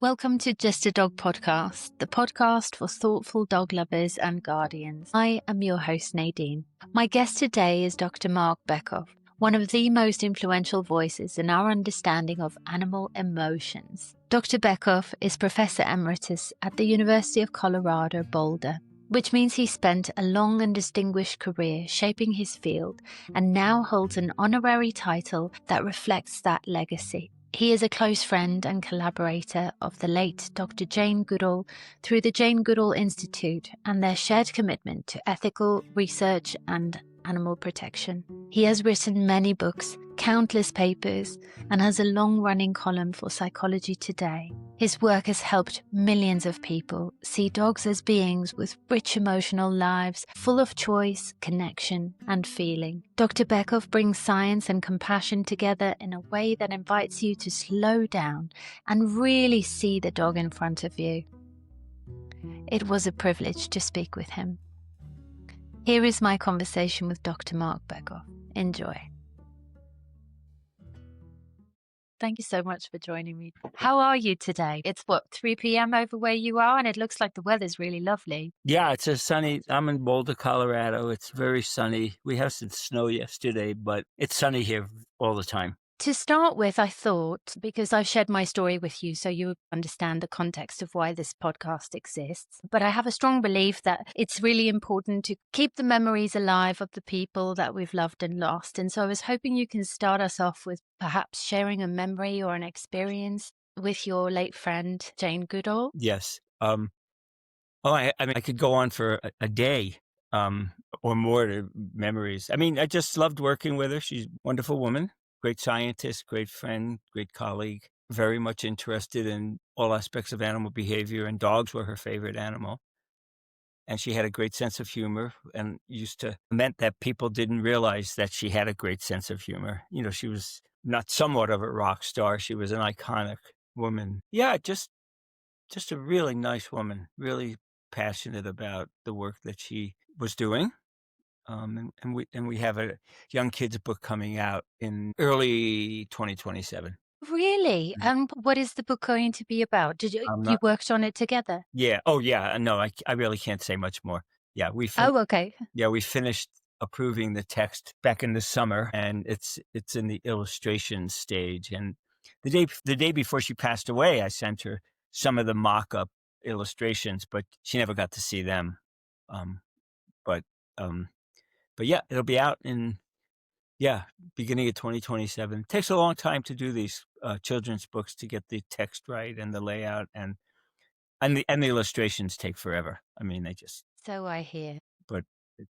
Welcome to Just a Dog Podcast, the podcast for thoughtful dog lovers and guardians. I am your host, Nadine. My guest today is Dr. Marc Bekoff, one of the most influential voices in our understanding of animal emotions. Dr. Bekoff is Professor Emeritus at the University of Colorado Boulder, which means he spent a long and distinguished career shaping his field and now holds an honorary title that reflects that legacy. He is a close friend and collaborator of the late Dr. Jane Goodall through the Jane Goodall Institute and their shared commitment to ethical research and animal protection. He has written many books, countless papers, and has a long-running column for Psychology Today. His work has helped millions of people see dogs as beings with rich emotional lives, full of choice, connection, and feeling. Dr. Bekoff brings science and compassion together in a way that invites you to slow down and really see the dog in front of you. It was a privilege to speak with him. Here is my conversation with Dr. Marc Bekoff. Enjoy. Thank you so much for joining me. How are you today? It's 3 p.m. over where you are, and it looks like the weather's really lovely. Yeah, it's a sunny, I'm in Boulder, Colorado. It's very sunny. We had some snow yesterday, but it's sunny here all the time. To start with, I thought, because I've shared my story with you so you understand the context of why this podcast exists, but I have a strong belief that it's really important to keep the memories alive of the people that we've loved and lost. And so I was hoping you can start us off with perhaps sharing a memory or an experience with your late friend, Jane Goodall. Yes. I mean, I could go on for a day or more to memories. I mean, I just loved working with her. She's a wonderful woman. Great scientist, great friend, great colleague, very much interested in all aspects of animal behavior, and dogs were her favorite animal. And she had a great sense of humor and meant that people didn't realize that she had a great sense of humor. You know, she was not somewhat of a rock star. She was an iconic woman. Yeah, just a really nice woman, really passionate about the work that she was doing. And we have a young kids book coming out in early 2027. Really? And what is the book going to be about? You worked on it together? Yeah. Oh, yeah. No, I really can't say much more. Yeah, okay. Yeah, we finished approving the text back in the summer, and it's in the illustration stage. And the day before she passed away, I sent her some of the mock-up illustrations, but she never got to see them. But yeah, it'll be out in beginning of 2027. It takes a long time to do these children's books, to get the text right and the layout, and the illustrations take forever. I mean, they just. So I hear. But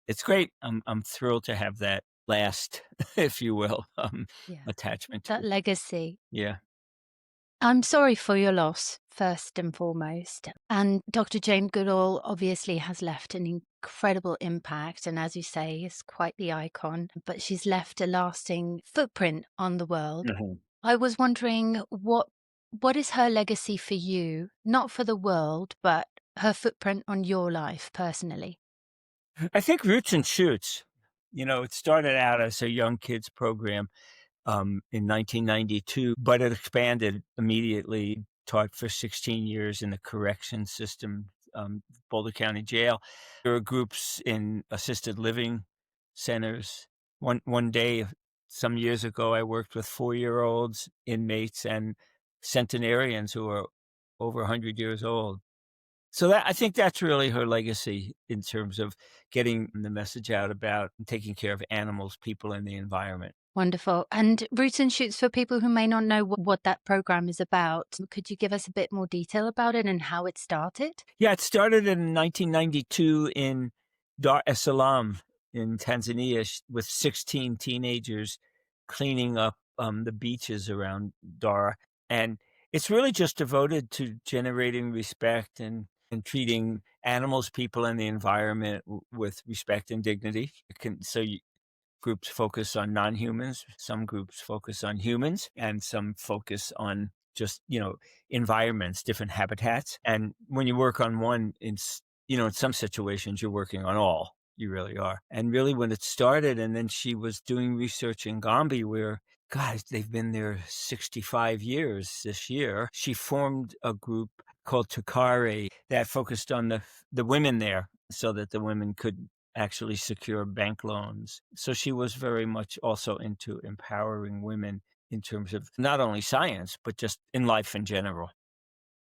it's great. I'm thrilled to have that last, if you will, attachment to that legacy. Yeah. I'm sorry for your loss, first and foremost. And Dr. Jane Goodall obviously has left an incredible impact, and as you say, is quite the icon, but she's left a lasting footprint on the world. Mm-hmm. I was wondering, what is her legacy for you? Not for the world, but her footprint on your life personally. I think Roots and Shoots, it started out as a young kids program in 1992, but it expanded immediately, taught for 16 years in the correction system, Boulder County Jail. There were groups in assisted living centers. One day, some years ago, I worked with 4-year-olds, inmates, and centenarians who are over 100 years old. So I think that's really her legacy in terms of getting the message out about taking care of animals, people, and the environment. Wonderful. And Roots and Shoots, for people who may not know what that program is about, could you give us a bit more detail about it and how it started? Yeah, it started in 1992 in Dar es Salaam in Tanzania with 16 teenagers cleaning up the beaches around Dar. And it's really just devoted to generating respect and treating animals, people, and the environment with respect and dignity. Groups focus on non-humans, some groups focus on humans, and some focus on just, environments, different habitats. And when you work on one, in some situations, you're working on all. You really are. And really when it started, and then she was doing research in Gombe where God, they've been there 65 years this year. She formed a group called Tukare that focused on the women there so that the women could actually secure bank loans. So she was very much also into empowering women in terms of not only science, but just in life in general.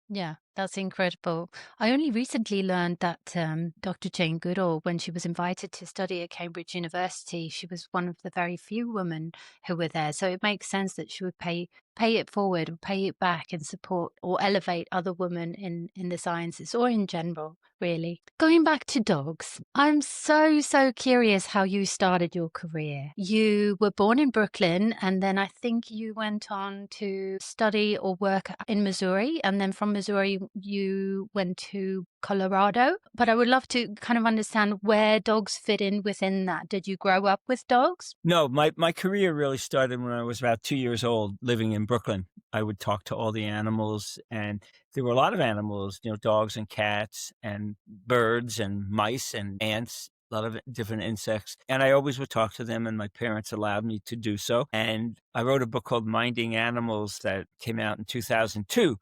Yeah, that's incredible. I only recently learned that Dr. Jane Goodall, when she was invited to study at Cambridge University, she was one of the very few women who were there. So it makes sense that she would pay it forward, or pay it back, and support or elevate other women in the sciences or in general, really. Going back to dogs, I'm so curious how you started your career. You were born in Brooklyn, and then I think you went on to study or work in Missouri, and then from Missouri you went to Colorado. But I would love to kind of understand where dogs fit in within that. Did you grow up with dogs? No, my career really started when I was about 2 years old living in Brooklyn. I would talk to all the animals, and there were a lot of animals, dogs and cats and birds and mice and ants, a lot of different insects. And I always would talk to them, and my parents allowed me to do so. And I wrote a book called Minding Animals that came out in 2002.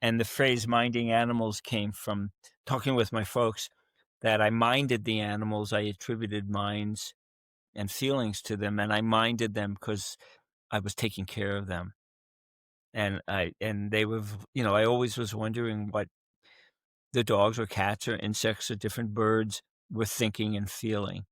And the phrase minding animals came from talking with my folks that I minded the animals. I attributed minds and feelings to them, and I minded them because I was taking care of them. And they were, I always was wondering what the dogs or cats or insects or different birds were thinking and feeling.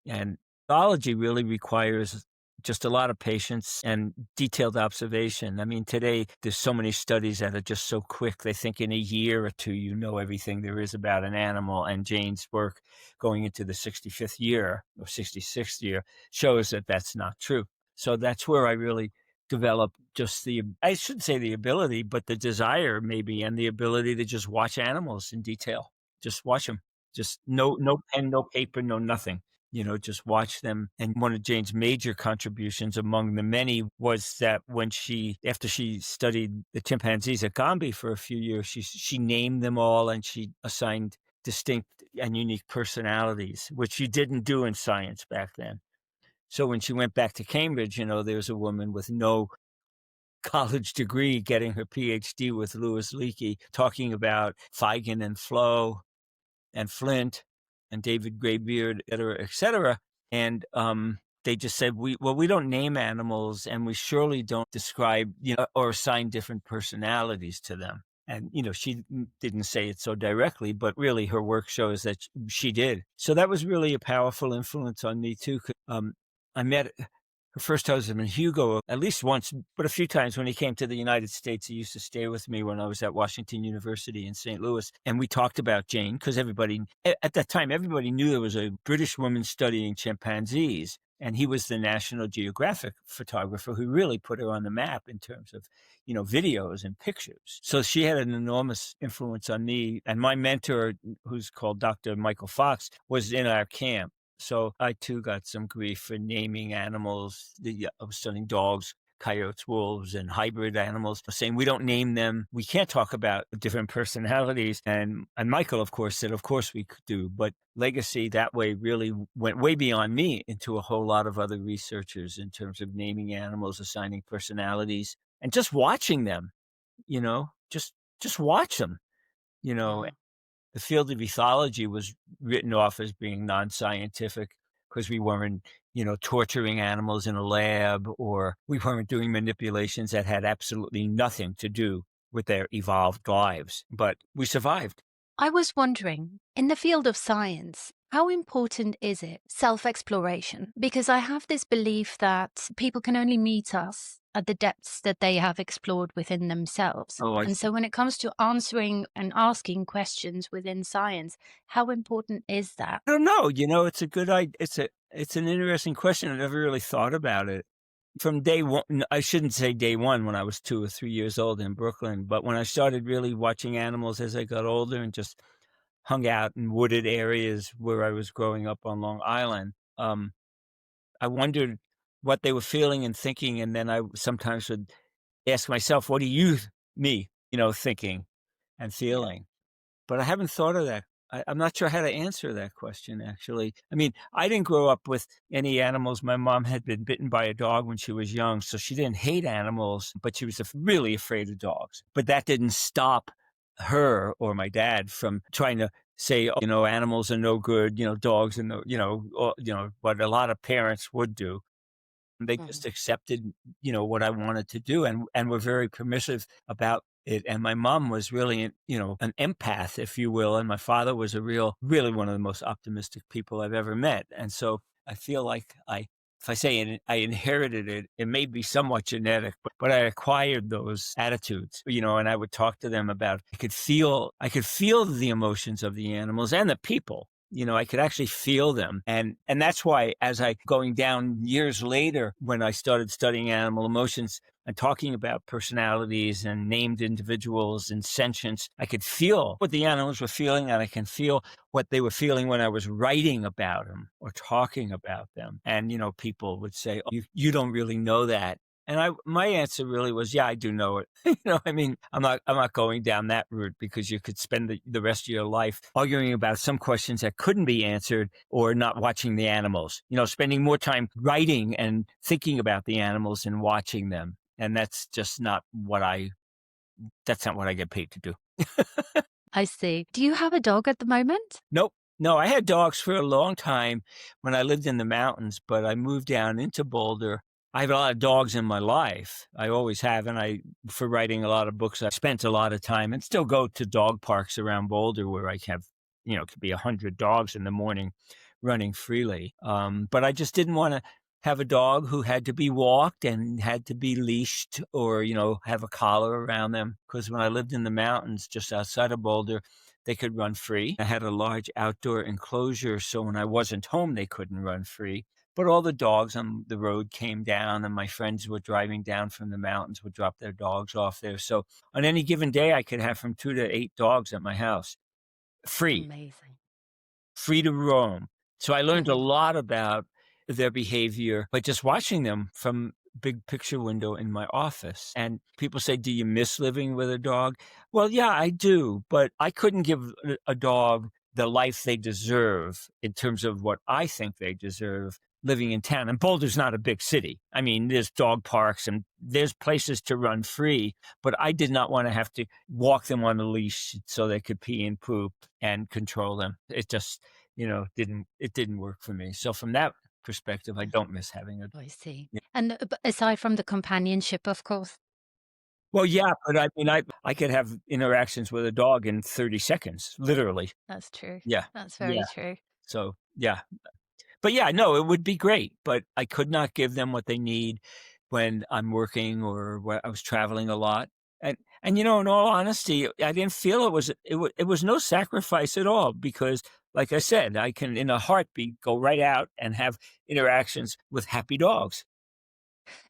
And biology really requires just a lot of patience and detailed observation. I mean, today there's so many studies that are just so quick. They think in a year or two, everything there is about an animal. And Jane's work going into the 65th year or 66th year shows that that's not true. So that's where I really developed just I shouldn't say the ability, but the desire maybe, and the ability to just watch animals in detail. Just watch them. Just no pen, no paper, no nothing. Just watch them. And one of Jane's major contributions among the many was that after she studied the chimpanzees at Gombe for a few years, she named them all, and she assigned distinct and unique personalities, which you didn't do in science back then. So when she went back to Cambridge, there was a woman with no college degree getting her PhD with Louis Leakey, talking about Feigen and Flo and Fluent and David Graybeard, et cetera. And they just said, we don't name animals, and we surely don't describe, or assign different personalities to them. And, she didn't say it so directly, but really her work shows that she did. So that was really a powerful influence on me too. I met her first husband, Hugo, at least once, but a few times when he came to the United States. He used to stay with me when I was at Washington University in St. Louis. And we talked about Jane because at that time, everybody knew there was a British woman studying chimpanzees. And he was the National Geographic photographer who really put her on the map in terms of, videos and pictures. So she had an enormous influence on me. And my mentor, who's called Dr. Michael Fox, was in our camp. So I too got some grief for naming animals. I was studying dogs, coyotes, wolves, and hybrid animals, saying we don't name them. We can't talk about different personalities. And Michael, of course, said, of course we could do. But legacy that way really went way beyond me into a whole lot of other researchers in terms of naming animals, assigning personalities, and just watching them, just watch them, you know. Yeah. The field of ethology was written off as being non-scientific because we weren't, torturing animals in a lab, or we weren't doing manipulations that had absolutely nothing to do with their evolved lives. But we survived. I was wondering, in the field of science, how important is it, self-exploration? Because I have this belief that people can only meet us at the depths that they have explored within themselves. Oh, I And see. so when it comes to answering and asking questions within science, how important is that? I don't know. It's a good idea. It's an interesting question. I never really thought about it. From day one, I shouldn't say day one when I was 2 or 3 years old in Brooklyn, but when I started really watching animals as I got older and just hung out in wooded areas where I was growing up on Long Island, I wondered what they were feeling and thinking, and then I sometimes would ask myself, "What are you, thinking and Yeah. feeling?" But I haven't thought of that. I'm not sure how to answer that question, actually. I mean, I didn't grow up with any animals. My mom had been bitten by a dog when she was young, so she didn't hate animals, but she was really afraid of dogs. But that didn't stop her or my dad from trying to say, oh, animals are no good, dogs are no, what a lot of parents would do. They just Mhm. accepted, what I wanted to do and were very permissive about it. And my mom was really, an empath, if you will. And my father was really one of the most optimistic people I've ever met. And so I feel like if I say I inherited it, it may be somewhat genetic, but I acquired those attitudes, and I would talk to them about, I could feel the emotions of the animals and the people. I could actually feel them. And that's why as I going down years later, when I started studying animal emotions and talking about personalities and named individuals and sentience, I could feel what the animals were feeling, and I can feel what they were feeling when I was writing about them or talking about them. And, people would say, oh, you don't really know that. And my answer really was, yeah, I do know it. I mean, I'm not going down that route, because you could spend the rest of your life arguing about some questions that couldn't be answered, or not watching the animals, spending more time writing and thinking about the animals and watching them. And that's just that's not what I get paid to do. I see. Do you have a dog at the moment? Nope. No, I had dogs for a long time when I lived in the mountains, but I moved down into Boulder. I have a lot of dogs in my life. I always have. And for writing a lot of books, I spent a lot of time and still go to dog parks around Boulder where I have, it could be 100 dogs in the morning running freely. But I just didn't want to have a dog who had to be walked and had to be leashed, or, have a collar around them. Because when I lived in the mountains just outside of Boulder, they could run free. I had a large outdoor enclosure, so when I wasn't home, they couldn't run free. But all the dogs on the road came down, and my friends were driving down from the mountains would drop their dogs off there. So on any given day, I could have from 2 to 8 dogs at my house, free Amazing. to roam. So I learned a Mhm. lot about their behavior by just watching them from big picture window in my office. And people say, do you miss living with a dog? Well, yeah, I do, but I couldn't give a dog the life they deserve in terms of what I think they deserve living in town. And Boulder's not a big city. I mean, there's dog parks and there's places to run free, but I did not want to have to walk them on a leash so they could pee and poop and control them. It just, didn't work for me. So from that perspective, I don't miss having a. I see. Yeah. And aside from the companionship, of course. Well, yeah, but I mean, I could have interactions with a dog in 30 seconds, literally. That's true. Yeah. That's very Yeah. true. So, yeah. But yeah, no, it would be great, but I could not give them what they need when I'm working or when I was traveling a lot. And in all honesty, I didn't feel it was no sacrifice at all, because like I said, I can in a heartbeat go right out and have interactions with happy dogs.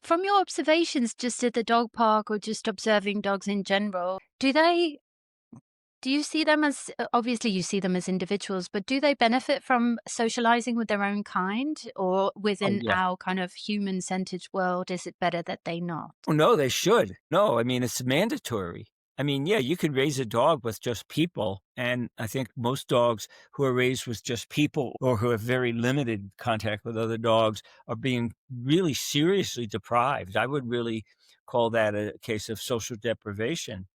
From your observations just at the dog park or just observing dogs in general, do you see them as obviously you see them as individuals, but do they benefit from socializing with their own kind, or Oh within yeah. our kind of human-centered world, is it better that they not? Oh, no, they should. No, I mean, it's mandatory. I mean, yeah, you could raise a dog with just people. And I think most dogs who are raised with just people, or who have very limited contact with other dogs, are being really seriously deprived. I would really call that a case of social deprivation,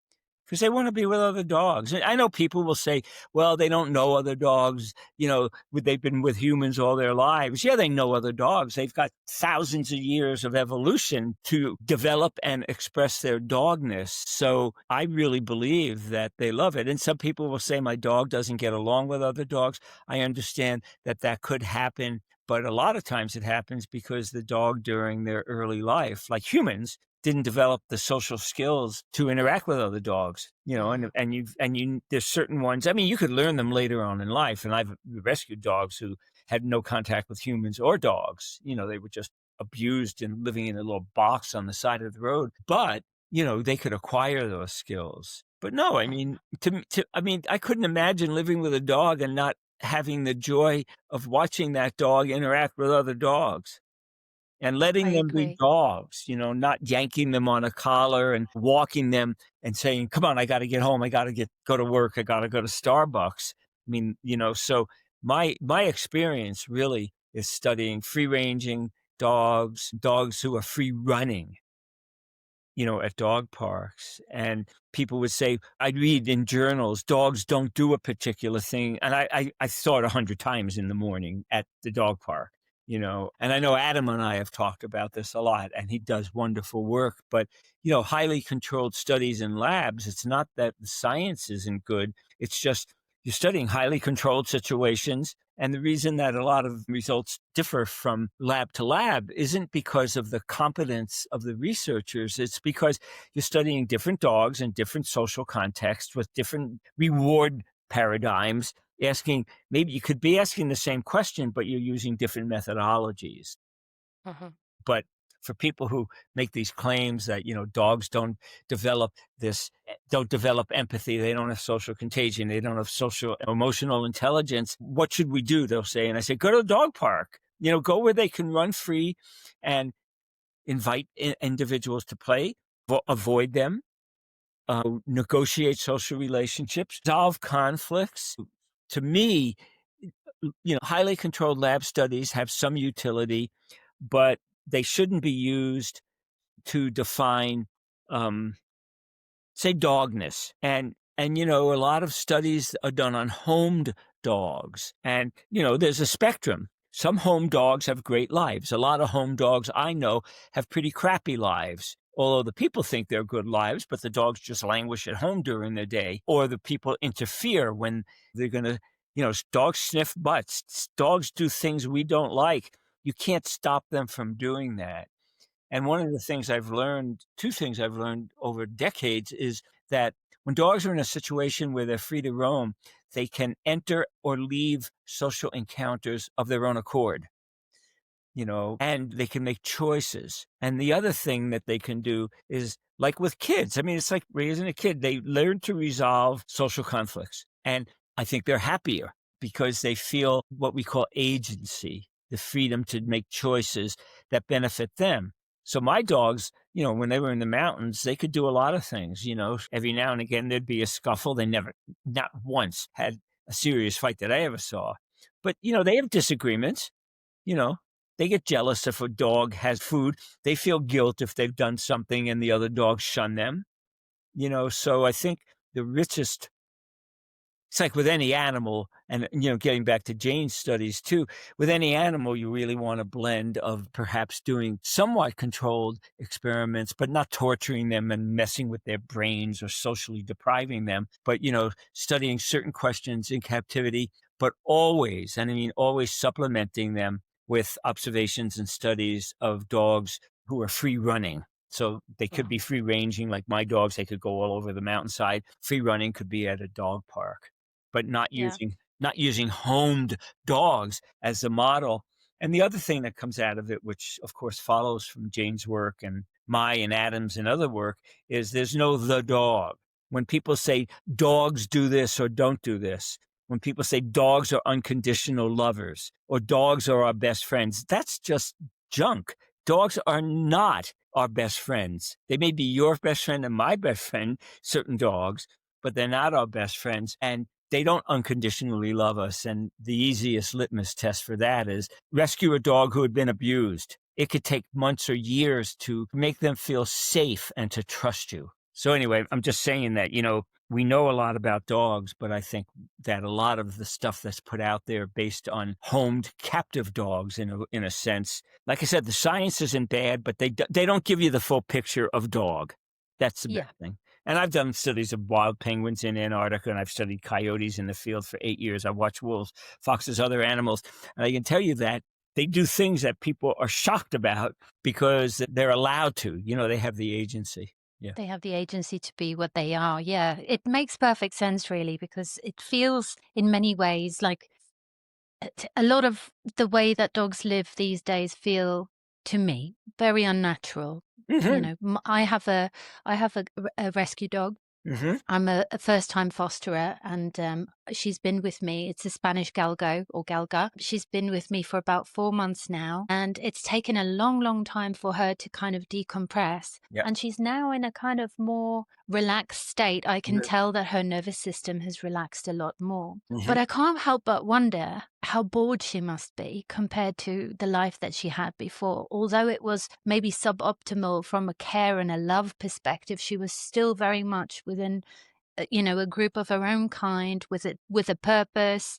because they want to be with other dogs. And I know people will say, well, they don't know other dogs, they've been with humans all their lives. Yeah, they know other dogs. They've got thousands of years of evolution to develop and express their dogness. So I really believe that they love it. And some people will say, my dog doesn't get along with other dogs. I understand that that could happen. But a lot of times it happens because the dog during their early life, like humans, didn't develop the social skills to interact with other dogs, Mm, there's certain ones. I mean, you could learn them later on in life. And I've rescued dogs who had no contact with humans or dogs. They were just abused and living in a little box on the side of the road. But, they could acquire those skills. But no, I mm, mean, I couldn't imagine living with a dog and not having the joy of watching that dog interact with other dogs. And I letting them be agree. dogs, not yanking them on a collar and walking them and saying, "Come on, I gotta get home. I gotta go to work. I gotta go to Starbucks." mean, so my experience really is studying free-ranging dogs who are free running, at dog parks. And people would say, I'd read in journals, dogs don't do a particular thing. And I saw it 100 times in the morning at the dog park, and I know Adam and I have talked about this a lot, and he does wonderful work. But, highly controlled studies in labs, it's not that the science isn't good. It's just you're studying highly controlled situations. And the reason that a lot of results differ from lab to lab isn't because of the competence of the researchers. It's because you're studying different dogs in different social contexts with different reward paradigms, maybe you could be asking the same question, but you're using different methodologies. Mhm. But for people who make these claims that, dogs don't develop empathy, they don't have social contagion, they don't have social emotional intelligence, what should we do? They'll say. And I say, go to the dog park, go where they can run free and invite individuals to play, avoid them, negotiate social relationships, solve conflicts. To me, highly controlled lab studies have some utility, but they shouldn't be used to define, say, dogness. And a lot of studies are done on homed dogs. And, there's a spectrum. Some home dogs have great lives. A lot of home dogs I know have pretty crappy lives. Although the people think they're good lives, but the dogs just languish at home during the day, or the people interfere when they're going to, dogs sniff butts. Dogs do things we don't like. You can't stop them from doing that. And one of the things two things I've learned over decades is that when dogs are in a situation where they're free to roam, they can enter or leave social encounters of their own accord, and they can make choices. And the other thing that they can do is, like with kids, I mean, it's like raising a kid. They learn to resolve social conflicts. And I think they're happier because they feel what we call agency, the freedom to make choices that benefit them. So my dogs, when they were in the mountains, they could do a lot of things. Every now and again, there'd be a scuffle. They never, not once, had a serious fight that I ever saw. But, they have disagreements. You know, they get jealous if a dog has food. They feel guilt if they've done something and the other dogs shun them. So I think the richest, it's like with any animal, and, getting back to Jane's studies too, with any animal, you really want a blend of perhaps doing somewhat controlled experiments, but not torturing them and messing with their brains or socially depriving them. But, studying certain questions in captivity, but always, and I mean, always supplementing them with observations and studies of dogs who are free running. So they could be free ranging, like my dogs, they could go all over the mountainside. Free running could be at a dog park, but not Yeah. using homed dogs as the model. And the other thing that comes out of it, which of course follows from Jane's work and my and Adam's and other work, is there's no the dog. When people say dogs do this or don't do this, when people say dogs are unconditional lovers or dogs are our best friends, that's just junk. Dogs are not our best friends. They may be your best friend and my best friend, certain dogs, but they're not our best friends. And they don't unconditionally love us. And the easiest litmus test for that is rescue a dog who had been abused. It could take months or years to make them feel safe and to trust you. So anyway, I'm just saying that, we know a lot about dogs, but I think that a lot of the stuff that's put out there based on homed captive dogs, in a sense, like I said, the science isn't bad, but they don't give you the full picture of dog. That's the Yeah. bad thing. And I've done studies of wild penguins in Antarctica, and I've studied coyotes in the field for 8 years. I've watched wolves, foxes, other animals. And I can tell you that they do things that people are shocked about because they're allowed to. They have the agency. Yeah. They have the agency to be what they are. Yeah. It makes perfect sense, really, because it feels in many ways like a lot of the way that dogs live these days feel to me very unnatural. Mm-hmm. I have a rescue dog. Mm-hmm. I'm a first-time fosterer, and She's been with me. It's a Spanish galgo or galga. She's been with me for about 4 months now, and it's taken a long, long time for her to kind of decompress. Yeah. And she's now in a kind of more relaxed state. I can tell that her nervous system has relaxed a lot more. Mm-hmm. But I can't help but wonder how bored she must be compared to the life that she had before. Although it was maybe suboptimal from a care and a love perspective, she was still very much within a group of her own kind with a purpose,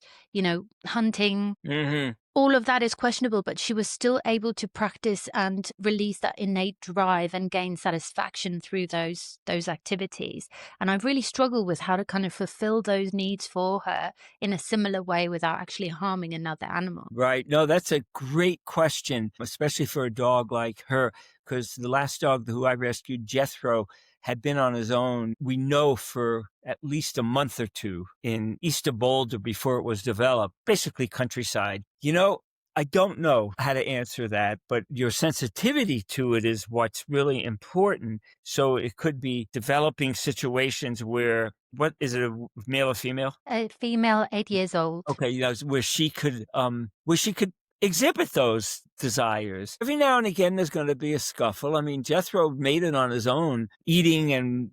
hunting. Mm-hmm. All of that is questionable, but she was still able to practice and release that innate drive and gain satisfaction through those activities. And I really struggle with how to kind of fulfill those needs for her in a similar way without actually harming another animal. Right. No, that's a great question, especially for a dog like her, because the last dog who I rescued, Jethro, had been on his own, we know, for at least a month or two in east of Boulder before it was developed, basically countryside. I don't know how to answer that, but your sensitivity to it is what's really important. So it could be developing situations where, what is it, a male or female? A female, 8 years old. Okay, where she could exhibit those desires. Every now and again, there's going to be a scuffle. I mean, Jethro made it on his own, eating and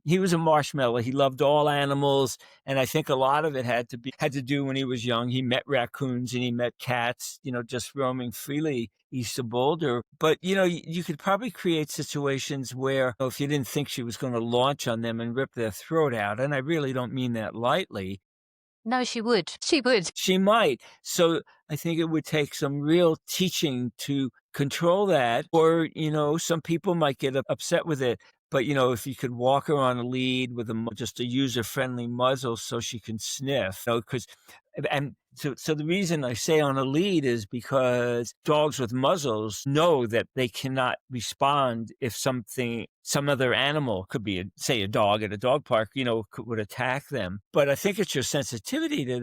he was a marshmallow. He loved all animals, and I think a lot of it had to do when he was young. He met raccoons and he met cats, just roaming freely east of Boulder. But you could probably create situations where, if you didn't think she was going to launch on them and rip their throat out, and I really don't mean that lightly. No, she would. She would. She might. So I think it would take some real teaching to control that. Or, some people might get upset with it. But, if you could walk her on a lead with just a user-friendly muzzle so she can sniff, and so the reason I say on a lead is because dogs with muzzles know that they cannot respond if some other animal, could be, say, a dog at a dog park, would attack them. But I think it's your sensitivity to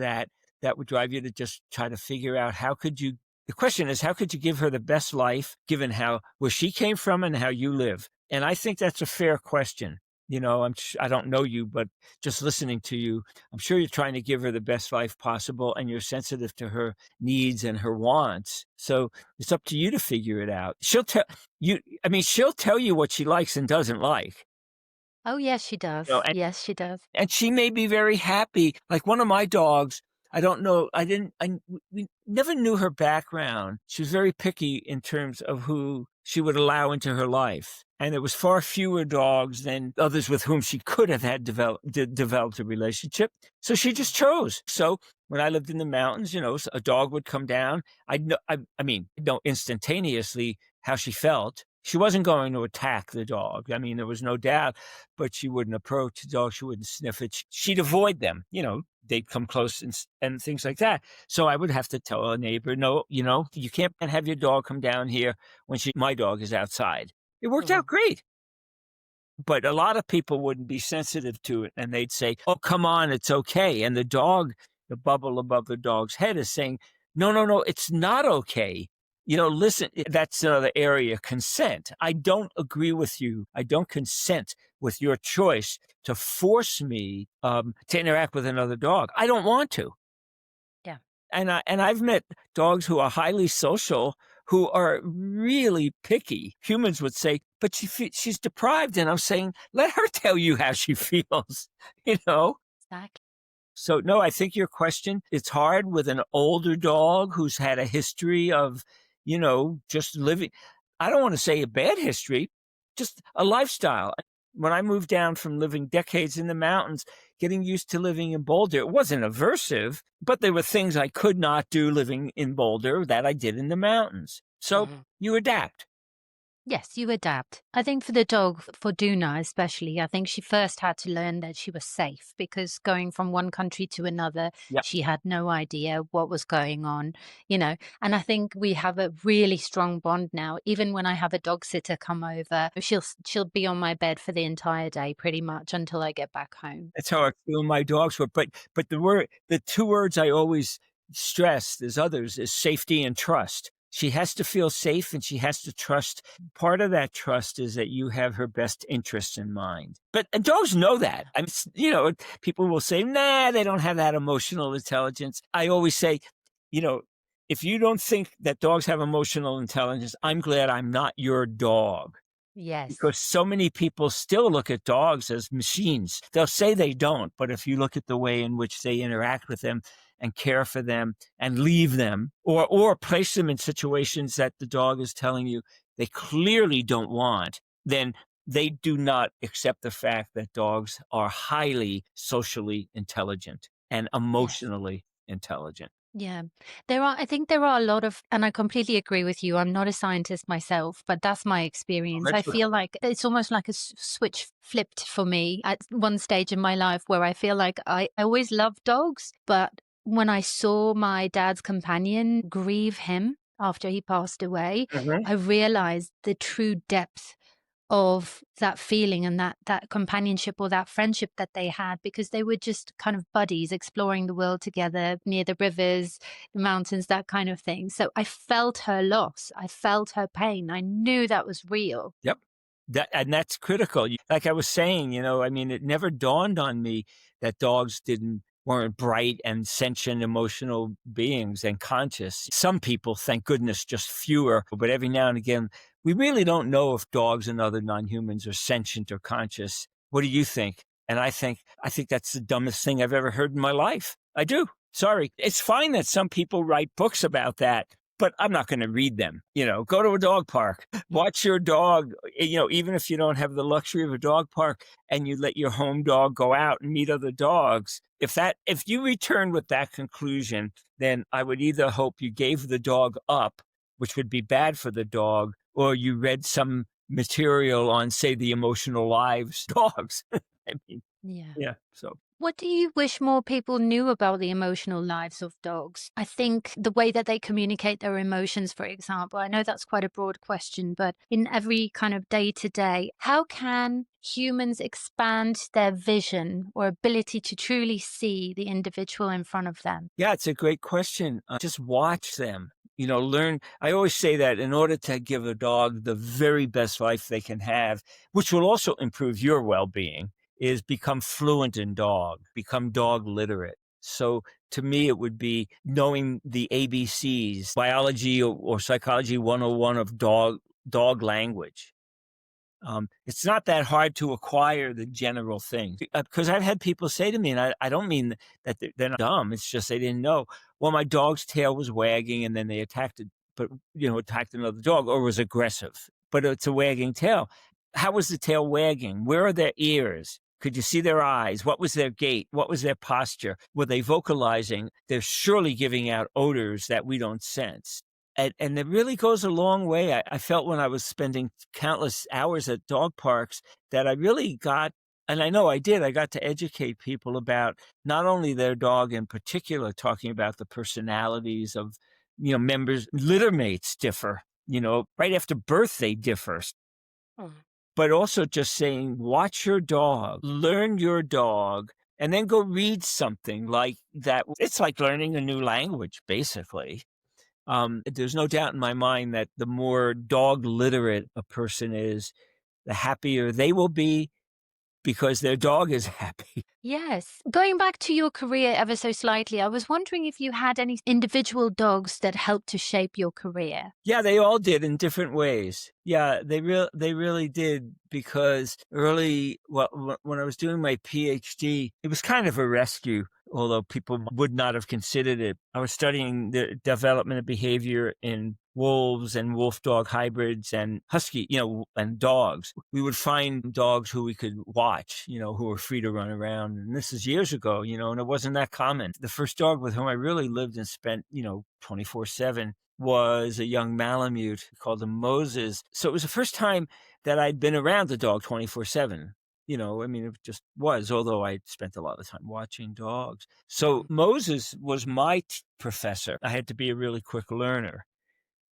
that would drive you to just try to figure out the question is, how could you give her the best life given where she came from and how you live? And I think that's a fair question. I don't know you, but just listening to you, I'm sure you're trying to give her the best life possible, and you're sensitive to her needs and her wants. So it's up to you to figure it out. She'll tell you what she likes and doesn't like. Oh, yes, she does. Yes, she does. And she may be very happy. Like one of my dogs, I don't know. We never knew her background. She was very picky in terms of who she would allow into her life. And there was far fewer dogs than others with whom she could have had developed a relationship. So she just chose. So when I lived in the mountains, a dog would come down. I know instantaneously how she felt. She wasn't going to attack the dog. I mean, there was no doubt, but she wouldn't approach the dog. She wouldn't sniff it. She'd avoid them. They'd come close and things like that. So I would have to tell a neighbor, no, you can't have your dog come down here when my dog is outside. It worked out great. But a lot of people wouldn't be sensitive to it, and they'd say, oh, come on, it's okay. And the bubble above the dog's head is saying, no, it's not okay. Listen, that's another area, consent. I don't agree with you. I don't consent with your choice to force me to interact with another dog. I don't want to. Yeah. And I've met dogs who are highly social, who are really picky. Humans would say, but she's deprived. And I'm saying, let her tell you how she feels, Exactly. So, no, I think your question, it's hard with an older dog who's had a history of, just living. I don't want to say a bad history, just a lifestyle. When I moved down from living decades in the mountains, getting used to living in Boulder, it wasn't aversive, but there were things I could not do living in Boulder that I did in the mountains. So you adapt. Yes, you adapt. I think for the dog, for Duna especially, I think she first had to learn that she was safe because going from one country to another, Yep. she had no idea what was going on, And I think we have a really strong bond now. Even when I have a dog sitter come over, she'll be on my bed for the entire day pretty much until I get back home. That's how I feel my dogs were. But the two words I always stress, there's others, is safety and trust. She has to feel safe and she has to trust. Part of that trust is that you have her best interests in mind. But dogs know that. I mean, people will say, nah, they don't have that emotional intelligence. I always say, you know, if you don't think that dogs have emotional intelligence, I'm glad I'm not your dog. Yes. Because so many people still look at dogs as machines. They'll say they don't, but if you look at the way in which they interact with them and care for them and leave them or place them in situations that the dog is telling you they clearly don't want, then they do not accept the fact that dogs are highly socially intelligent and Yes. emotionally intelligent. Yeah. I think there are a lot of, and I completely agree with you. I'm not a scientist myself, but that's my Oh, experience. I that's feel like it's almost like a switch flipped for me at one stage in my life where I feel like I always loved dogs, but when I saw my dad's companion grieve him after he passed away, Mhm. I realized the true depth of that feeling and that companionship or that friendship that they had, because they were just kind of buddies exploring the world together near the rivers, the mountains, that kind of thing. So I felt her loss. I felt her pain. I knew that was real. Yep. That's critical. Like I was saying, I mean, it never dawned on me that dogs weren't bright and sentient emotional beings and conscious. Some people, thank goodness, just fewer, but every now and again, we really don't know if dogs and other non-humans are sentient or conscious. What do you think? And I think that's the dumbest thing I've ever heard in my life. I do. Sorry. It's fine that some people write books about that, but I'm not going to read them. Go to a dog park, watch your dog, even if you don't have the luxury of a dog park and you let your home dog go out and meet other dogs. If you return with that conclusion, then I would either hope you gave the dog up, which would be bad for the dog, or you read some material on, say, the emotional lives of dogs. I mean, Yeah. yeah. So What do you wish more people knew about the emotional lives of dogs? I think the way that they communicate their emotions, for example, I know that's quite a broad question, but in every kind of day to day, how can humans expand their vision or ability to truly see the individual in front of them? yeah, it's a great question. Just watch them. Learn. I always say that in order to give a dog the very best life they can have, which will also improve your well-being, is become fluent in dog, become dog literate. So to me, it would be knowing the ABCs, biology or psychology 101 of dog language. It's not that hard to acquire the general things because I've had people say to me, and I don't mean that they're not dumb. It's just they didn't know. Well, my dog's tail was wagging, and then they attacked another dog or was aggressive. But it's a wagging tail. How was the tail wagging? Where are their ears? Could you see their eyes? What was their gait? What was their posture? Were they vocalizing? They're surely giving out odors that we don't sense. And it really goes a long way. I felt when I was spending countless hours at dog parks that I really got, and I know I did, I got to educate people about not only their dog in particular, talking about the personalities of, members, litter mates differ, right after birth, they differ. Mm. But also just saying, watch your dog, learn your dog, and then go read something like that. It's like learning a new language, basically. There's no doubt in my mind that the more dog literate a person is, the happier they will be because their dog is happy. Yes. Going back to your career ever so slightly, I was wondering if you had any individual dogs that helped to shape your career. Yeah, they all did in different ways. Yeah, they really did because when I was doing my PhD, it was kind of a rescue, although people would not have considered it. I was studying the development of behavior in wolves and wolf dog hybrids and husky, and dogs. We would find dogs who we could watch, who were free to run around. And this is years ago, and it wasn't that common. The first dog with whom I really lived and spent, 24/7 was a young Malamute called him Moses. So it was the first time that I'd been around the dog 24/7. I mean, it just was, although I spent a lot of time watching dogs. So Moses was my professor. I had to be a really quick learner.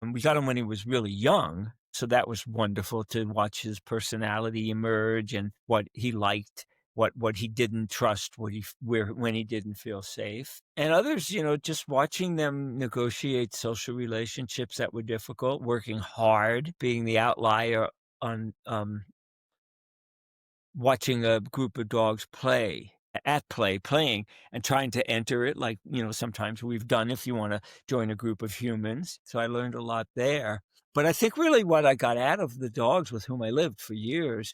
And we got him when he was really young. So that was wonderful to watch his personality emerge and what he liked. what he didn't trust, when he didn't feel safe. And others, just watching them negotiate social relationships that were difficult, working hard, being the outlier on watching a group of dogs playing and trying to enter it like, sometimes we've done if you want to join a group of humans. So I learned a lot there. But I think really what I got out of the dogs with whom I lived for years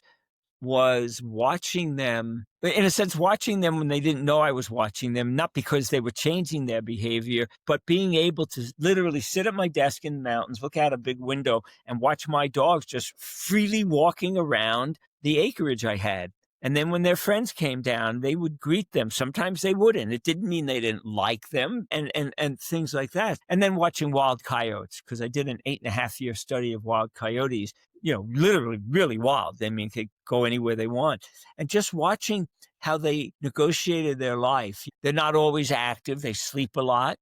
was watching them, in a sense, watching them when they didn't know I was watching them, not because they were changing their behavior, but being able to literally sit at my desk in the mountains, look out a big window and watch my dogs just freely walking around the acreage I had. And then when their friends came down, they would greet them. Sometimes they wouldn't. It didn't mean they didn't like them and things like that. And then watching wild coyotes, because I did an 8.5-year study of wild coyotes, literally really wild. I mean, they go anywhere they want. And just watching how they negotiated their life. They're not always active. They sleep a lot.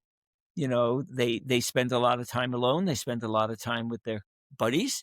They spend a lot of time alone. They spend a lot of time with their buddies.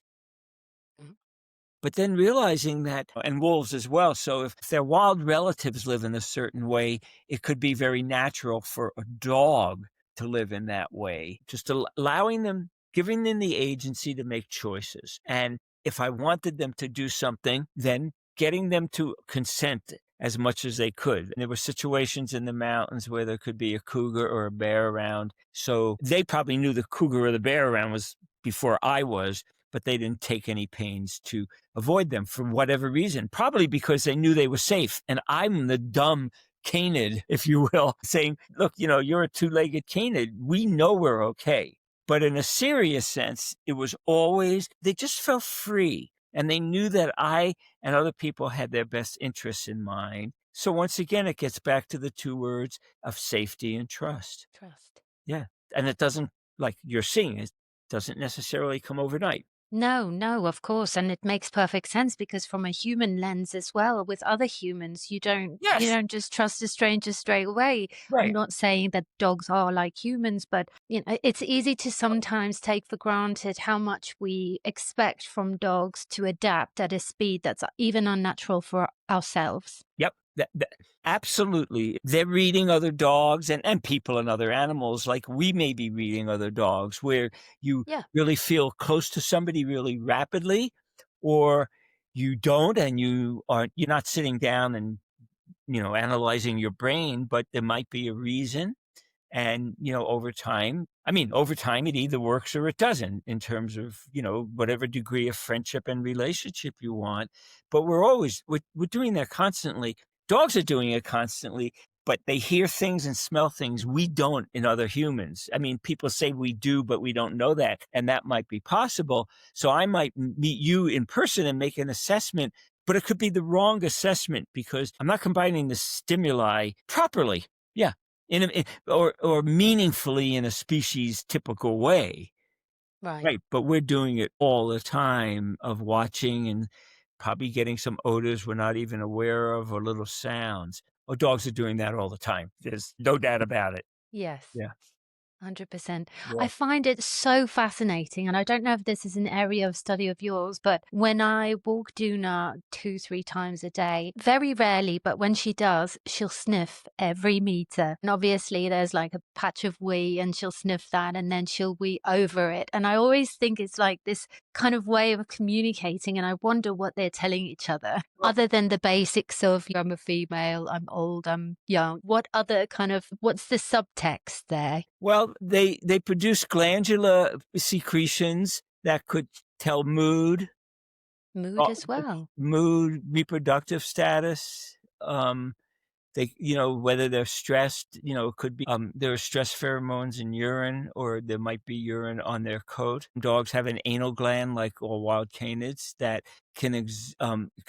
But then realizing that, and wolves as well, so if their wild relatives live in a certain way, it could be very natural for a dog to live in that way, just allowing them, giving them the agency to make choices. And if I wanted them to do something, then getting them to consent as much as they could. And there were situations in the mountains where there could be a cougar or a bear around. So they probably knew the cougar or the bear around was before I was, but they didn't take any pains to avoid them for whatever reason, probably because they knew they were safe. And I'm the dumb canid, if you will, saying, look, you're a two-legged canid. We know we're okay. But in a serious sense, it was always, they just felt free. And they knew that I and other people had their best interests in mind. So once again, it gets back to the two words of safety and trust. Trust. Yeah. And it doesn't, like you're seeing, it doesn't necessarily come overnight. No, of course. And it makes perfect sense because from a human lens as well, with other humans, you don't Yes. just trust a stranger straight away. I'm Right. not saying that dogs are like humans, but it's easy to sometimes take for granted how much we expect from dogs to adapt at a speed that's even unnatural for ourselves. Yep. Absolutely. They're reading other dogs and people and other animals like we may be reading other dogs, where you Yeah. really feel close to somebody really rapidly, or you don't, and you're not sitting down and, analyzing your brain, but there might be a reason. And, over time, it either works or it doesn't in terms of, whatever degree of friendship and relationship you want. But we're doing that constantly. Dogs are doing it constantly, but they hear things and smell things we don't in other humans. I mean, people say we do, but we don't know that. And that might be possible. So I might meet you in person and make an assessment, but it could be the wrong assessment because I'm not combining the stimuli properly. Yeah. Or meaningfully in a species typical way. Right. Right. But we're doing it all the time of watching and probably getting some odors we're not even aware of or little sounds. Oh, dogs are doing that all the time. There's no doubt about it. Yes. Yeah. 100%. I Yeah. find it so fascinating, and I don't know if this is an area of study of yours, but when I walk Duna 2, 3 times a day, very rarely, but when she does, she'll sniff every meter. And obviously there's like a patch of wee and she'll sniff that and then she'll wee over it. And I always think it's like this kind of way of communicating, and I wonder what they're telling each other. Other than the basics of I'm a female, I'm old, I'm young, what's the subtext there? Well, they produce glandular secretions that could tell mood, Mood as well. reproductive status, whether they're stressed, it could be, there are stress pheromones in urine, or there might be urine on their coat. Dogs have an anal gland like all wild canids that can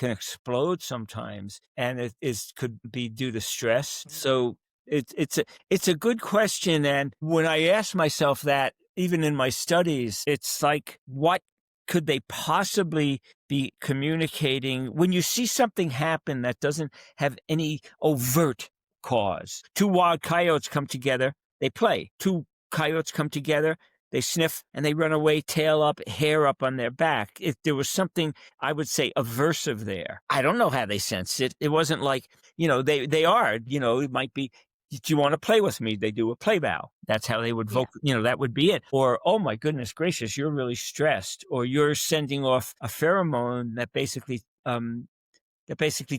explode sometimes, and could be due to stress. So it's a good question. And when I ask myself that, even in my studies, it's like, what could they possibly be communicating when you see something happen that doesn't have any overt cause? Two wild coyotes come together, they play. Two coyotes come together, they sniff and they run away, tail up, hair up on their back. If there was something, I would say, aversive there. I don't know how they sense it. It wasn't like, they are, it might be, do you want to play with me? They do a play bow. That's how they would Yeah. that would be it. Or, oh my goodness gracious, you're really stressed, or you're sending off a pheromone that basically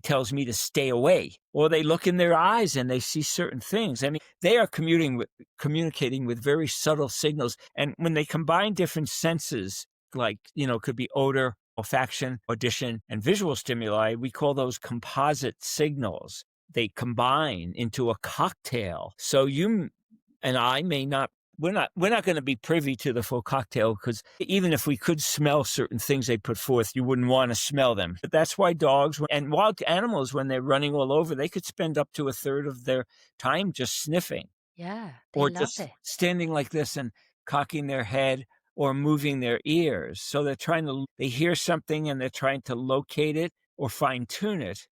tells me to stay away. Or they look in their eyes and they see certain things. I mean, they are communicating with very subtle signals. And when they combine different senses, like, could be odor, olfaction, audition, and visual stimuli, we call those composite signals. They combine into a cocktail. So you and I may not we're not going to be privy to the full cocktail, because even if we could smell certain things they put forth, you wouldn't want to smell them. But that's why dogs and wild animals, when they're running all over, they could spend up to a third of their time just sniffing, Yeah, they or love just it. standing like this and cocking their head or moving their ears. So they hear something and they're trying to locate it or fine tune it,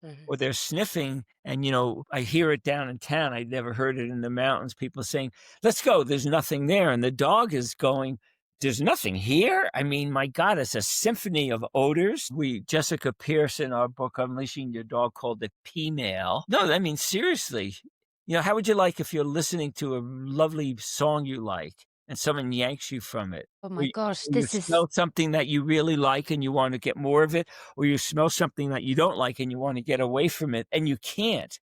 Mhm. or they're sniffing. And, I hear it down in town. I never heard it in the mountains. People saying, let's go. There's nothing there. And the dog is going, there's nothing here. I mean, my God, it's a symphony of odors. Jessica Pierce, in our book, Unleashing Your Dog, called it P-mail. No, I mean, seriously, how would you like if you're listening to a lovely song you like and someone yanks you from it? Oh Or my you, gosh, or you this is smell something that you really like and you want to get more of it, or you smell something that you don't like and you want to get away from it and you can't.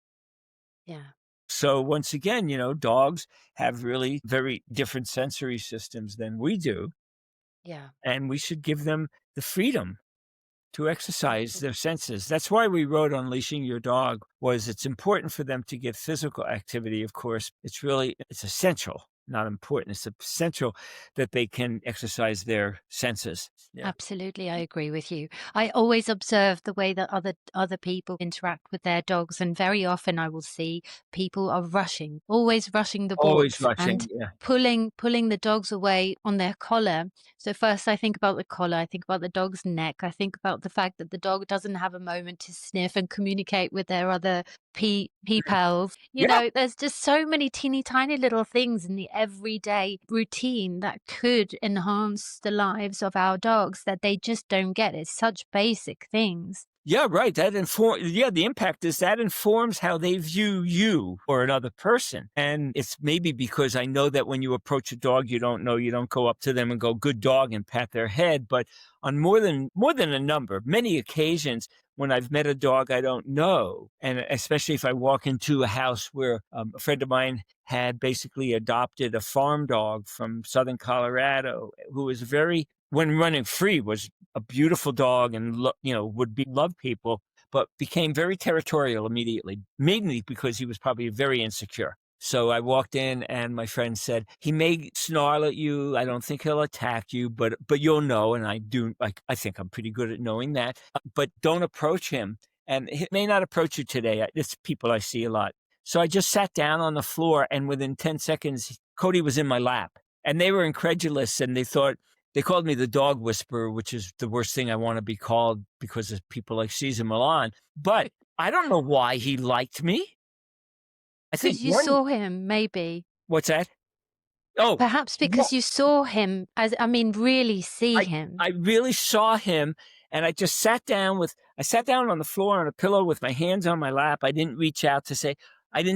yeah, So once again, dogs have really very different sensory systems than we do, yeah. and we should give them the freedom to exercise Absolutely. their senses. That's why we wrote Unleashing Your Dog. It's important for them to get physical activity. Of course, it's essential, not important. It's essential that they can exercise their senses. Yeah. Absolutely, I agree with you. I always observe the way that other people interact with their dogs, and very often I will see people are rushing, always rushing the Always boards rushing. and Yeah. pulling the dogs away on their collar. So first I think about the collar, I think about the dog's neck, I think about the fact that the dog doesn't have a moment to sniff and communicate with their other pee pals. Yeah. There's just so many teeny tiny little things in the everyday routine that could enhance the lives of our dogs that they just don't get. It's such basic things. Yeah, right. The impact is that informs how they view you or another person. And it's maybe because I know that when you approach a dog you don't go up to them and go, good dog, and pat their head. But on more than a number, many occasions, when I've met a dog I don't know, and especially if I walk into a house where a friend of mine had basically adopted a farm dog from Southern Colorado, who was when running free, was a beautiful dog and love people, but became very territorial immediately, mainly because he was probably very insecure. So I walked in and my friend said, he may snarl at you. I don't think he'll attack you, but you'll know. And I do, like, I think I'm pretty good at knowing that, but don't approach him. And he may not approach you today. It's people I see a lot. So I just sat down on the floor, and within 10 seconds, Cody was in my lap, and they were incredulous, and they called me the dog whisperer, which is the worst thing I want to be called because of people like Cesar Millan. But I don't know why he liked me. I think Because you saw him, maybe. what's that? Oh, Perhaps yeah, because you saw him really see I him. I really saw him, and I sat down on the floor on a pillow with my hands on my lap. I didn't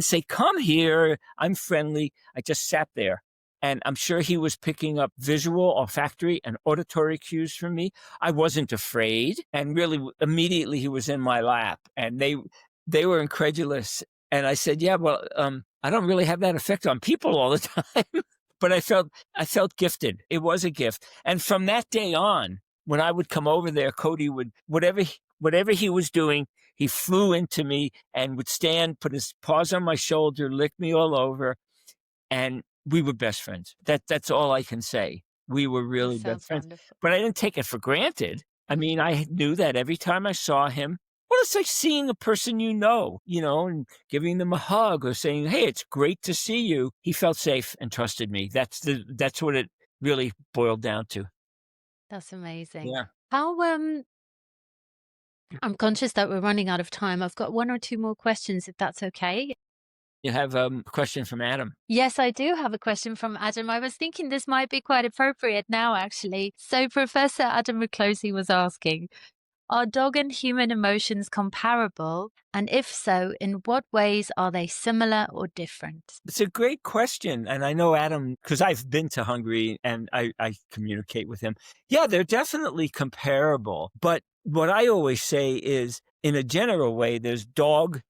say, come here, I'm friendly. I just sat there. And I'm sure he was picking up visual, olfactory, and auditory cues from me. I wasn't afraid. And really, immediately he was in my lap, and they were incredulous. And I said, yeah, well, I don't really have that effect on people all the time. But I felt gifted. It was a gift. And from that day on, when I would come over there, Cody would, whatever he was doing, he flew into me and would stand, put his paws on my shoulder, lick me all over, and we were best friends. That's all I can say. We were That really best sounds friends. wonderful. But I didn't take it for granted. I mean, I knew that every time I saw him, well, it's like seeing a person and giving them a hug or saying, "Hey, it's great to see you." He felt safe and trusted me. That's what it really boiled down to. That's amazing. Yeah. How I'm conscious that we're running out of time. I've got one or two more questions if that's okay. You have a question from Adam. Yes, I do have a question from Adam. I was thinking this might be quite appropriate now, actually. So, Professor Adam Reclosi was asking, are dog and human emotions comparable? And if so, in what ways are they similar or different? It's a great question. And I know Adam, because I've been to Hungary and I communicate with him. Yeah, they're definitely comparable. But what I always say is, in a general way, there's dog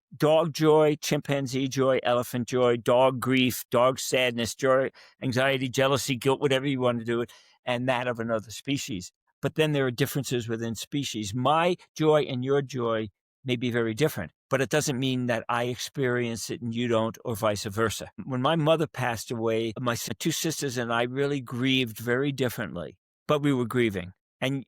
joy, chimpanzee joy, elephant joy, dog grief, dog sadness, joy, anxiety, jealousy, guilt, whatever you want to do it, and that of another species. But then there are differences within species. My joy and your joy may be very different, but it doesn't mean that I experience it and you don't, or vice versa. When my mother passed away, my two sisters and I really grieved very differently, but we were grieving. And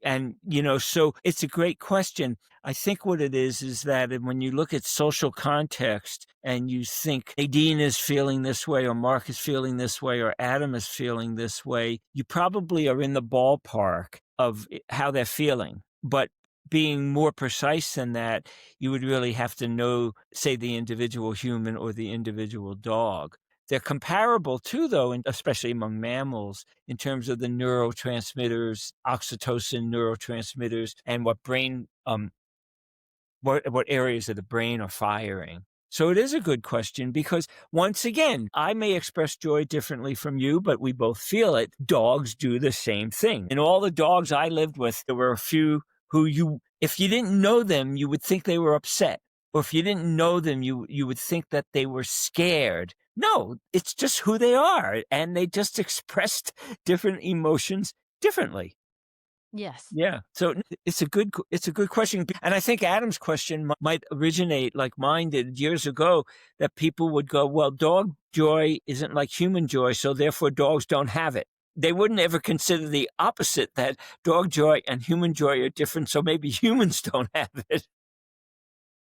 so it's a great question. I think what it is that when you look at social context and you think Nadine is feeling this way, or Mark is feeling this way, or Adam is feeling this way, you probably are in the ballpark of how they're feeling. But being more precise than that, you would really have to know, say, the individual human or the individual dog. They're comparable too, though, and especially among mammals, in terms of the neurotransmitters, oxytocin neurotransmitters, and what areas of the brain are firing. So it is a good question because, once again, I may express joy differently from you, but we both feel it. Dogs do the same thing. In all the dogs I lived with, there were a few who if you didn't know them, you would think they were upset. Or if you didn't know them, you would think that they were scared. No, it's just who they are. And they just expressed different emotions differently. Yes. Yeah. So it's a good question. And I think Adam's question might originate like mine did years ago, that people would go, well, dog joy isn't like human joy, so therefore dogs don't have it. They wouldn't ever consider the opposite, that dog joy and human joy are different, so maybe humans don't have it.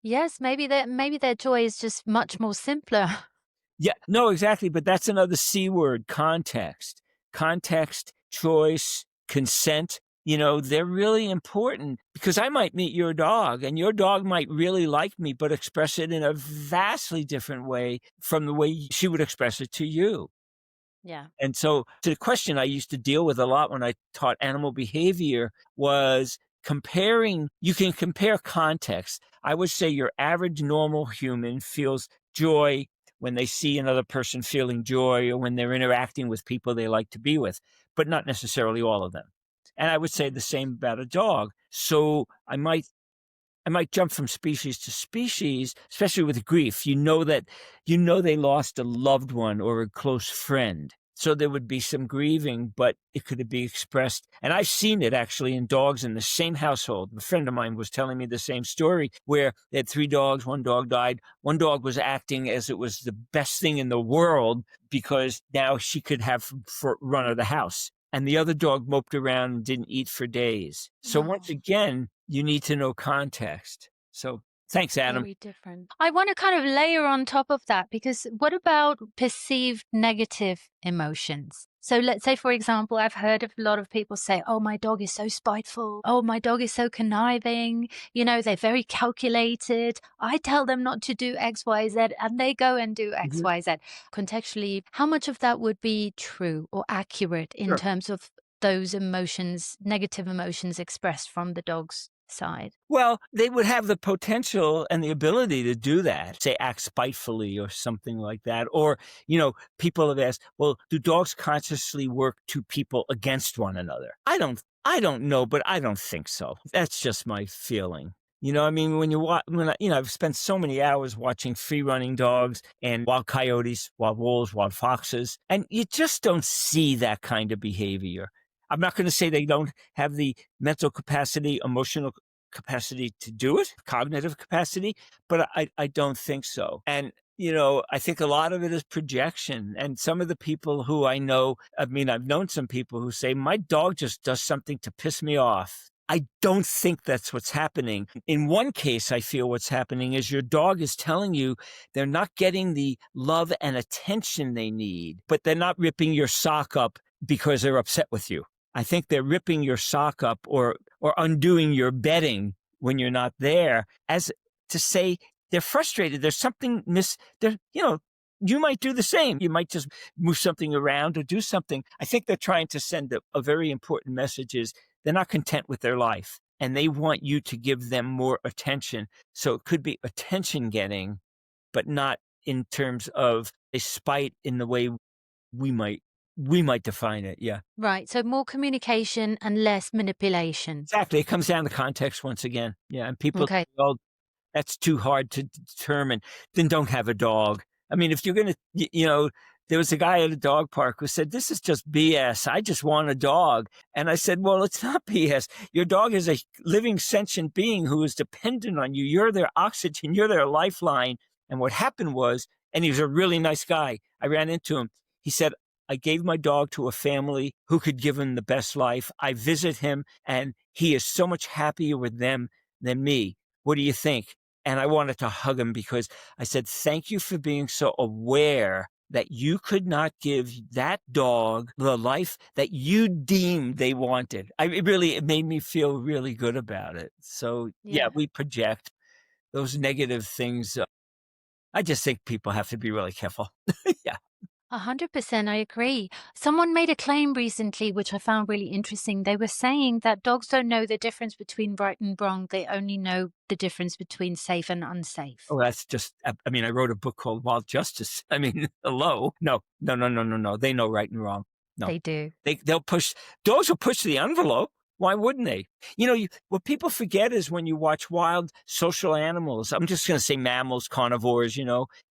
Yes, maybe their joy is just much more simpler. Yeah, no, exactly. But that's another C word, context. Context, choice, consent. They're really important, because I might meet your dog and your dog might really like me, but express it in a vastly different way from the way she would express it to you. Yeah. And so the question I used to deal with a lot when I taught animal behavior was you can compare context. I would say your average normal human feels joy when they see another person feeling joy, or when they're interacting with people they like to be with, but not necessarily all of them. And I would say the same about a dog. So I might jump from species to species, especially with grief. They lost a loved one or a close friend. So there would be some grieving, but it could be expressed. And I've seen it actually in dogs in the same household. A friend of mine was telling me the same story, where they had 3 dogs. One dog died. One dog was acting as it was the best thing in the world, because now she could have run of the house. And the other dog moped around and didn't eat for days. So once again, you need to know context. So thanks, Adam. Very different. I want to kind of layer on top of that, because what about perceived negative emotions? So let's say, for example, I've heard of a lot of people say, oh, my dog is so spiteful. Oh, my dog is so conniving. They're very calculated. I tell them not to do X, Y, Z, and they go and do X, Y, Z. Contextually, how much of that would be true or accurate in terms of those emotions, negative emotions expressed from the dog's side? Well, they would have the potential and the ability to do that, say act spitefully or something like that. Or, people have asked, well, do dogs consciously work two people against one another? I don't know, but I don't think so. That's just my feeling. I've spent so many hours watching free-running dogs and wild coyotes, wild wolves, wild foxes, and you just don't see that kind of behavior. I'm not going to say they don't have the mental capacity, emotional capacity to do it, cognitive capacity, but I don't think so. And, I think a lot of it is projection. And some of the people who I know, I've known some people who say, my dog just does something to piss me off. I don't think that's what's happening. In one case, I feel what's happening is your dog is telling you they're not getting the love and attention they need, but they're not ripping your sock up because they're upset with you. I think they're ripping your sock up or undoing your bedding when you're not there, as to say they're frustrated. There's something you might do the same. You might just move something around or do something. I think they're trying to send a very important message is they're not content with their life and they want you to give them more attention. So it could be attention getting, but not in terms of a spite in the way we might define it. Yeah. Right. So more communication and less manipulation. Exactly. It comes down to context once again. Yeah. And people, Okay. well, that's too hard to determine. Then don't have a dog. I mean, if you're going to, there was a guy at a dog park who said, this is just BS. I just want a dog. And I said, well, it's not BS. Your dog is a living sentient being who is dependent on you. You're their oxygen. You're their lifeline. And what happened was, and he was a really nice guy. I ran into him. He said, I gave my dog to a family who could give him the best life. I visit him and he is so much happier with them than me. What do you think? And I wanted to hug him because I said, thank you for being so aware that you could not give that dog the life that you deemed they wanted. It made me feel really good about it. So yeah, we project those negative things. I just think people have to be really careful. Yeah. 100%, I agree. Someone made a claim recently, which I found really interesting. They were saying that dogs don't know the difference between right and wrong. They only know the difference between safe and unsafe. Oh, that's just, I mean, I wrote a book called Wild Justice. I mean, hello. No. They know right and wrong. No. They do. Dogs will push the envelope. Why wouldn't they? What people forget is when you watch wild social animals, I'm just going to say mammals, carnivores,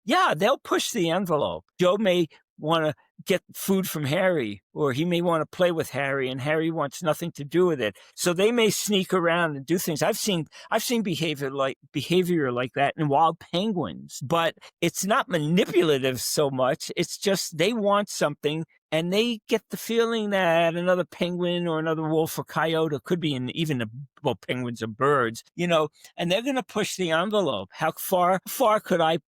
yeah, they'll push the envelope. Joe may want to get food from Harry, or he may want to play with Harry, and Harry wants nothing to do with it. So they may sneak around and do things. I've seen behavior like that in wild penguins, but it's not manipulative so much. It's just they want something, and they get the feeling that another penguin or another wolf or coyote, or could be penguins are birds, and they're going to push the envelope. How far could I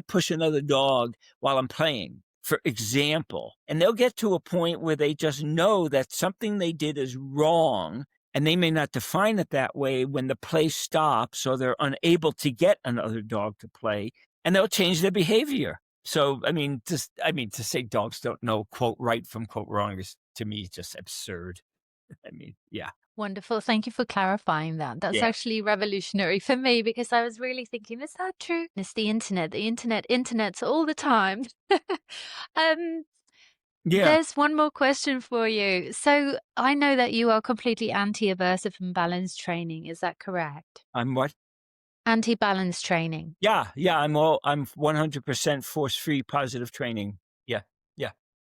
push another dog while I'm playing, for example? And they'll get to a point where they just know that something they did is wrong, and they may not define it that way when the play stops, or they're unable to get another dog to play, and they'll change their behavior. So, to say dogs don't know, quote, right from quote wrong is, to me, just absurd. Yeah. Wonderful. Thank you for clarifying that. That's actually revolutionary for me, because I was really thinking, is that true? It's the internet. Internet's all the time. There's one more question for you. So I know that you are completely anti-aversive and balance training. Is that correct? I'm what? Anti-balance training. Yeah. I'm 100% force-free positive training. Yeah.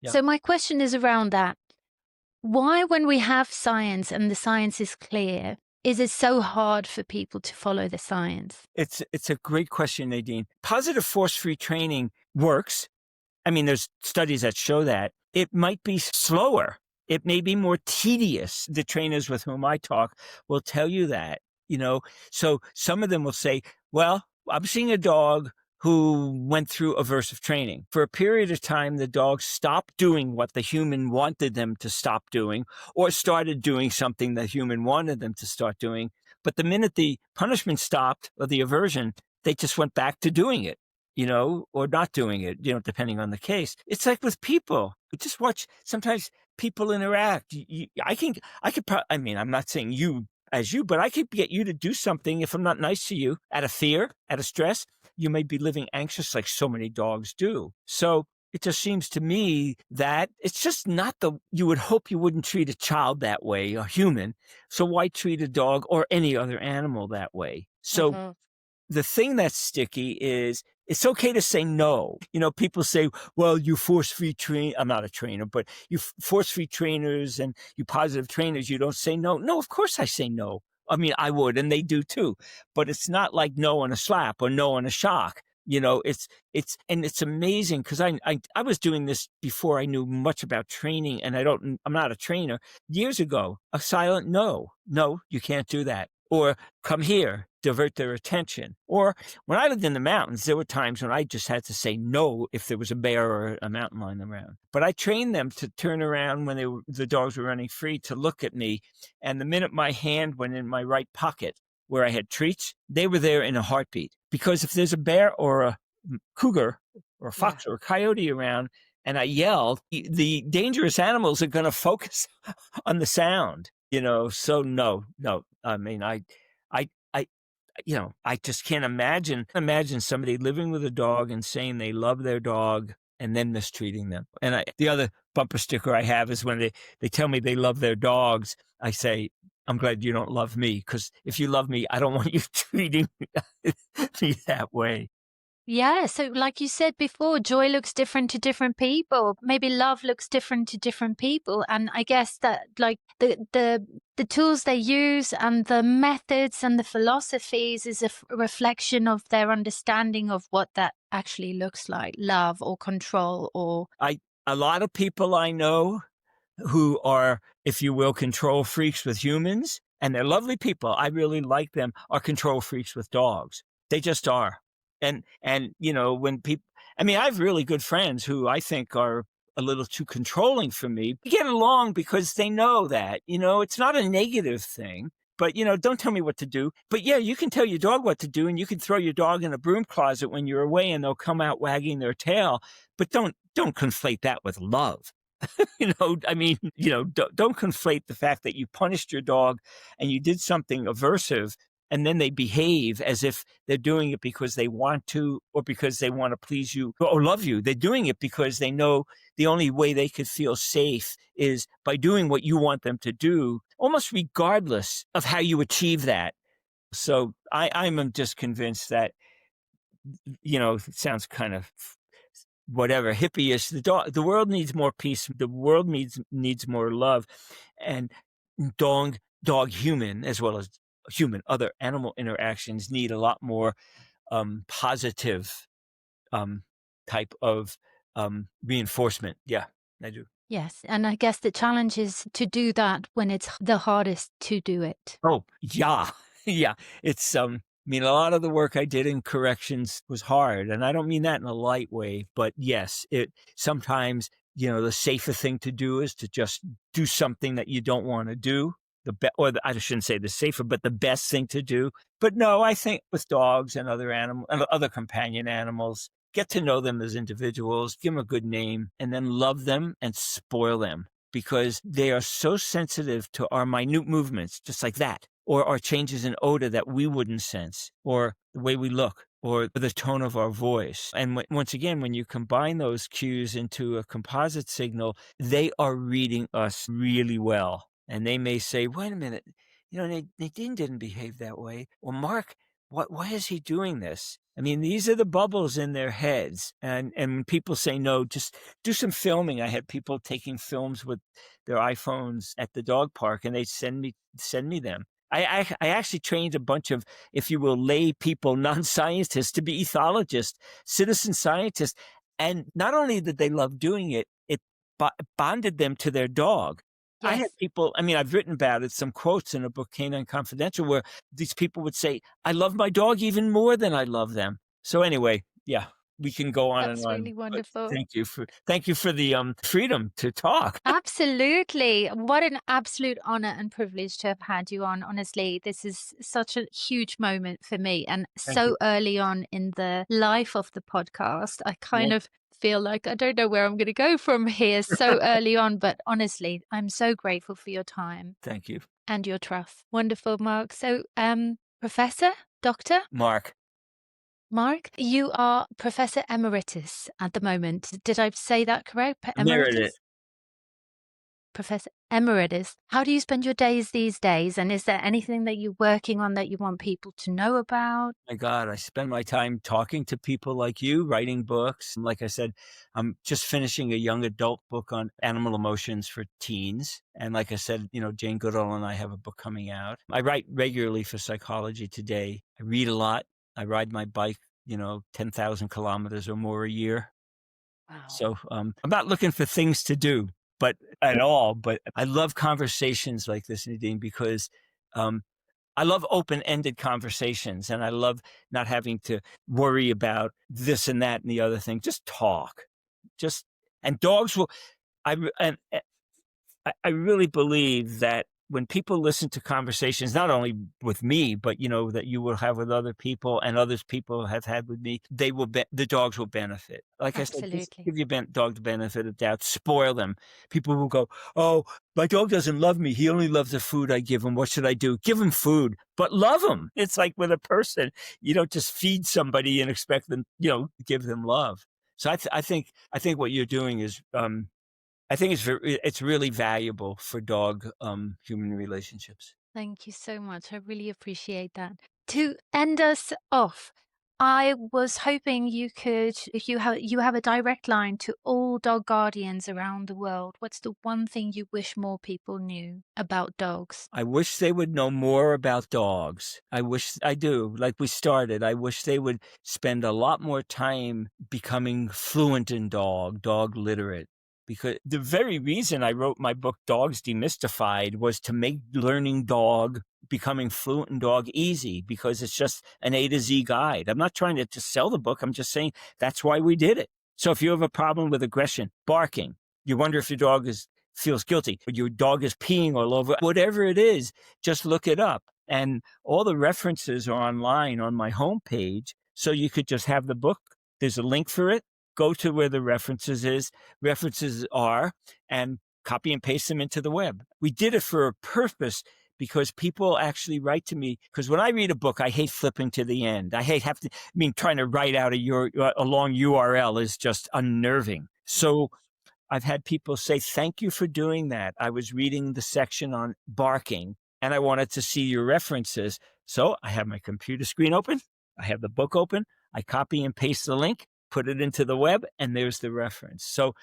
So my question is around that. Why, when we have science and the science is clear, is it so hard for people to follow the science? It's a great question, Nadine. Positive force-free training works. I mean, there's studies that show that. It might be slower. It may be more tedious. The trainers with whom I talk will tell you that, So some of them will say, well, I'm seeing a dog who went through aversive training. For a period of time, the dog stopped doing what the human wanted them to stop doing, or started doing something the human wanted them to start doing. But the minute the punishment stopped, or the aversion, they just went back to doing it, or not doing it, depending on the case. It's like with people. Just watch, sometimes people interact. I'm not saying you as you, but I could get you to do something if I'm not nice to you, out of fear, out of stress. You may be living anxious like so many dogs do. So it just seems to me that it's just not you would hope you wouldn't treat a child that way, a human. So why treat a dog or any other animal that way? So the thing that's sticky is it's okay to say no. People say, well, you force-free train. I'm not a trainer, but you force-free trainers and you positive trainers, you don't say no. No, of course I say no. I mean, I would, and they do too, but it's not like no on a slap or no on a shock. It's amazing, because I was doing this before I knew much about training, and I'm not a trainer. Years ago, a silent no, you can't do that. Or come here, divert their attention. Or when I lived in the mountains, there were times when I just had to say no if there was a bear or a mountain lion around. But I trained them to turn around when the dogs were running free, to look at me. And the minute my hand went in my right pocket where I had treats, they were there in a heartbeat. Because if there's a bear or a cougar or a fox or a coyote around and I yell, the dangerous animals are going to focus on the sound, So no. I mean, I, I just can't imagine somebody living with a dog and saying they love their dog and then mistreating them. And the other bumper sticker I have is when they tell me they love their dogs, I say, I'm glad you don't love me, because if you love me, I don't want you treating me that way. Yeah, so like you said before, joy looks different to different people. Maybe love looks different to different people. And I guess that like the tools they use and the methods and the philosophies is a reflection of their understanding of what that actually looks like, love or control or a lot of people I know who are, if you will, control freaks with humans, and they're lovely people, I really like them, are control freaks with dogs. They just are. And when people, I mean, I have really good friends who I think are a little too controlling for me. We get along because they know that, it's not a negative thing, but, don't tell me what to do. But yeah, you can tell your dog what to do, and you can throw your dog in a broom closet when you're away and they'll come out wagging their tail. But don't conflate that with love. I mean, don't conflate the fact that you punished your dog and you did something aversive and then they behave as if they're doing it because they want to or because they want to please you or love you. They're doing it because they know the only way they could feel safe is by doing what you want them to do, almost regardless of how you achieve that. So I'm just convinced that, it sounds kind of whatever, hippie-ish. The world needs more peace. The world needs more love. And dog human, as well as human other animal interactions, need a lot more positive type of reinforcement. Yeah, I do. yes. And I guess the challenge is to do that when it's the hardest to do it. Oh, yeah. Yeah. It's I mean, a lot of the work I did in corrections was hard, and I don't mean that in a light way, but yes, it sometimes, the safer thing to do is to just do something that you don't want to do. I shouldn't say the safer, but the best thing to do. But no, I think with dogs and other companion animals, get to know them as individuals, give them a good name, and then love them and spoil them, because they are so sensitive to our minute movements, just like that, or our changes in odor that we wouldn't sense, or the way we look, or the tone of our voice. And once again, when you combine those cues into a composite signal, they are reading us really well. And they may say, wait a minute, Nadine didn't behave that way. Or Mark, why is he doing this? I mean, these are the bubbles in their heads. And when people say no, just do some filming. I had people taking films with their iPhones at the dog park, and they send me them. I actually trained a bunch of, if you will, lay people, non-scientists, to be ethologists, citizen scientists. And not only did they love doing it, it bonded them to their dog. Yes. I had people, I mean, I've written about it, some quotes in a book, Canine Confidential, where these people would say, I love my dog even more than I love them. So anyway, yeah, we can go on That's and on. really wonderful. Thank you for the freedom to talk. Absolutely. What an absolute honor and privilege to have had you on. Honestly, this is such a huge moment for me, and so early on in the life of the podcast. I kind of feel like I don't know where I'm going to go from here so early on, but honestly, I'm so grateful for your time. Thank you. And your trust. Wonderful, Mark. So, Professor, Doctor? Mark, you are Professor Emeritus at the moment. Did I say that correct? Emeritus. Professor Emeritus. How do you spend your days these days? And is there anything that you're working on that you want people to know about? My God, I spend my time talking to people like you, writing books. And like I said, I'm just finishing a young adult book on animal emotions for teens. And like I said, Jane Goodall and I have a book coming out. I write regularly for Psychology Today. I read a lot. I ride my bike, 10,000 kilometers or more a year. Wow. So I'm not looking for things to do, but I love conversations like this, Nadine, because I love open-ended conversations, and I love not having to worry about this and that and the other thing. Just talk. And dogs will. I really believe that when people listen to conversations, not only with me, but, that you will have with other people and others people have had with me, the dogs will benefit. Like I said, just Absolutely. give your dog the benefit of doubt, spoil them. People will go, oh, my dog doesn't love me. He only loves the food I give him. What should I do? Give him food, but love him. It's like with a person, you don't just feed somebody and expect them, give them love. So I think what you're doing is, I think it's really valuable for dog human relationships. Thank you so much. I really appreciate that. To end us off, I was hoping you could, if you have a direct line to all dog guardians around the world, what's the one thing you wish more people knew about dogs? I wish they would know more about dogs. I do, like we started, I wish they would spend a lot more time becoming fluent in dog literate. Because the very reason I wrote my book, Dogs Demystified, was to make learning becoming fluent in dog easy, because it's just an A to Z guide. I'm not trying to just sell the book. I'm just saying that's why we did it. So if you have a problem with aggression, barking, you wonder if your dog feels guilty, or your dog is peeing all over, whatever it is, just look it up. And all the references are online on my homepage. So you could just have the book. There's a link for it. Go to where the references are, and copy and paste them into the web. We did it for a purpose, because people actually write to me. Because when I read a book, I hate flipping to the end. Trying to write out a long URL is just unnerving. So I've had people say, thank you for doing that. I was reading the section on barking and I wanted to see your references. So I have my computer screen open. I have the book open. I copy and paste the link, put it into the web, and there's the reference. So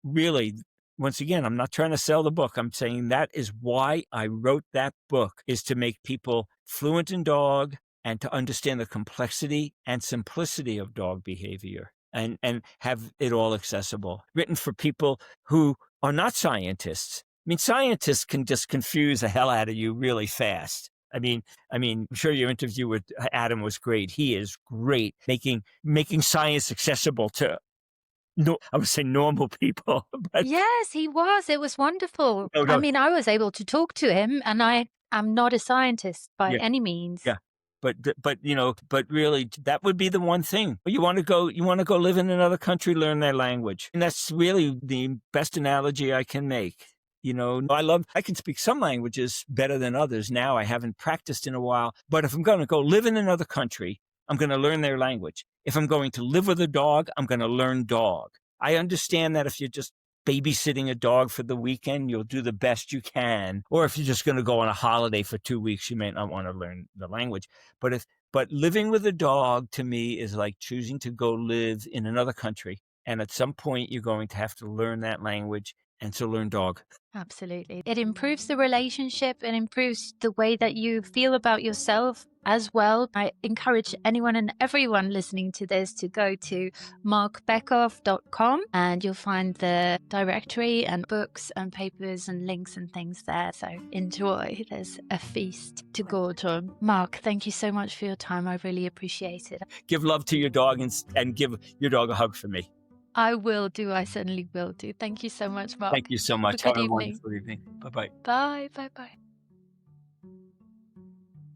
really, once again, I'm not trying to sell the book. I'm saying that is why I wrote that book, is to make people fluent in dog and to understand the complexity and simplicity of dog behavior, and have it all accessible. Written for people who are not scientists. Scientists can just confuse the hell out of you really fast. I'm sure your interview with Adam was great. He is great making science accessible to, I would say, normal people. But Yes, he was. It was wonderful. no, no, I was able to talk to him, and I am not a scientist by yeah, any means. yeah. But really, that would be the one thing. You want to go live in another country, learn their language. And that's really the best analogy I can make. I can speak some languages better than others now. I haven't practiced in a while. But if I'm going to go live in another country, I'm going to learn their language. If I'm going to live with a dog, I'm going to learn dog. I understand that if you're just babysitting a dog for the weekend, you'll do the best you can. Or if you're just going to go on a holiday for 2 weeks, you may not want to learn the language. But living with a dog, to me, is like choosing to go live in another country. And at some point, you're going to have to learn that language and to learn dog. Absolutely. It improves the relationship and improves the way that you feel about yourself as well. I encourage anyone and everyone listening to this to go to marcbekoff.com, and you'll find the directory and books and papers and links and things there. So enjoy. There's a feast to gorge on. Marc, thank you so much for your time. I really appreciate it. Give love to your dog and give your dog a hug for me. I will do. I certainly will do. Thank you so much, Marc. Thank you so much. Have a good Have a evening. wonderful evening. Bye-bye. Bye. Bye.